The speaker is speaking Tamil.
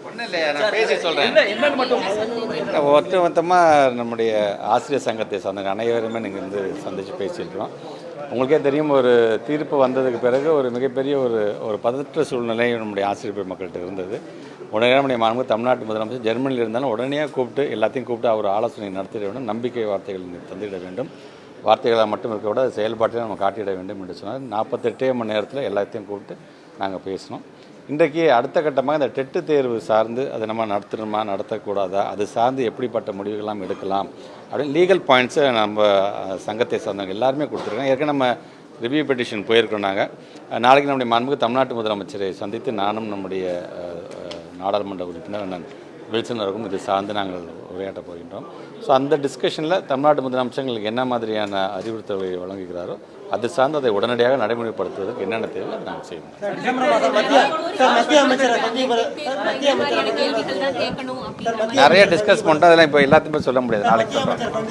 ஒன்றும் இல்லையா, நான் பேசி சொல்கிறேன். ஒட்டுமொத்தமாக நம்முடைய ஆசிரியர் சங்கத்தை சார்ந்த அனைவருமே நீங்கள் வந்து சந்தித்து பேசியிருக்கிறோம். உங்களுக்கே தெரியும், ஒரு தீர்ப்பு வந்ததுக்கு பிறகு ஒரு மிகப்பெரிய ஒரு பதற்ற சூழ்நிலை நம்முடைய ஆசிரியர் பெருமக்கள்கிட்ட இருந்தது. உடனே நம்முடைய மாண்பு தமிழ்நாட்டு முதலமைச்சர் ஜெர்மனியில் இருந்தாலும் உடனடியாக கூப்பிட்டு எல்லாத்தையும் கூப்பிட்டு அவர் ஆலோசனை நடத்திட வேண்டும், நம்பிக்கை வார்த்தைகள் தந்திட வேண்டும், வார்த்தைகளாக மட்டும் இருக்க விட செயல்பாட்டில் நம்ம காட்டிட வேண்டும் என்று சொன்னார். 48 மணி நேரத்தில் எல்லாத்தையும் கூப்பிட்டு நாங்கள் பேசினோம். இன்றைக்கு அடுத்த கட்டமாக இந்த டெட்டு தேர்வு சார்ந்து அதை நம்ம நடத்தணுமா நடத்தக்கூடாதா, அது சார்ந்து எப்படிப்பட்ட முடிவுகள்லாம் எடுக்கலாம் அப்படின்னு லீகல் பாயிண்ட்ஸை நம்ம சங்கத்தை சார்ந்தவங்க எல்லாருமே கொடுத்துருக்கோம். ஏற்கனவே நம்ம ரிவ்யூ பெட்டிஷன் போயிருக்கோம். நாளைக்கு நம்முடைய மாண்புமிகு தமிழ்நாட்டு முதலமைச்சரை சந்தித்து நானும் நம்முடைய நாடாளுமன்ற உறுப்பினர் அண்ணன் வில்சன் அவர்களும் இது சார்ந்து நாங்கள் உரையாற்ற போகின்றோம். ஸோ அந்த டிஸ்கஷனில் தமிழ்நாட்டு முதலமைச்சர்களுக்கு என்ன மாதிரியான அறிவுறுத்தல்களை வழங்குகிறாரோ அது சார்ந்து அதை உடனடியாக நடைமுறைப்படுத்துவதற்கு என்னென்ன தேவை நாங்கள் செய்வோம். நிறைய டிஸ்கஸ் பண்ணிட்டோம், அதெல்லாம் இப்போ எல்லாத்தையுமே சொல்ல முடியாது, நாளைக்கு சொல்கிறோம்.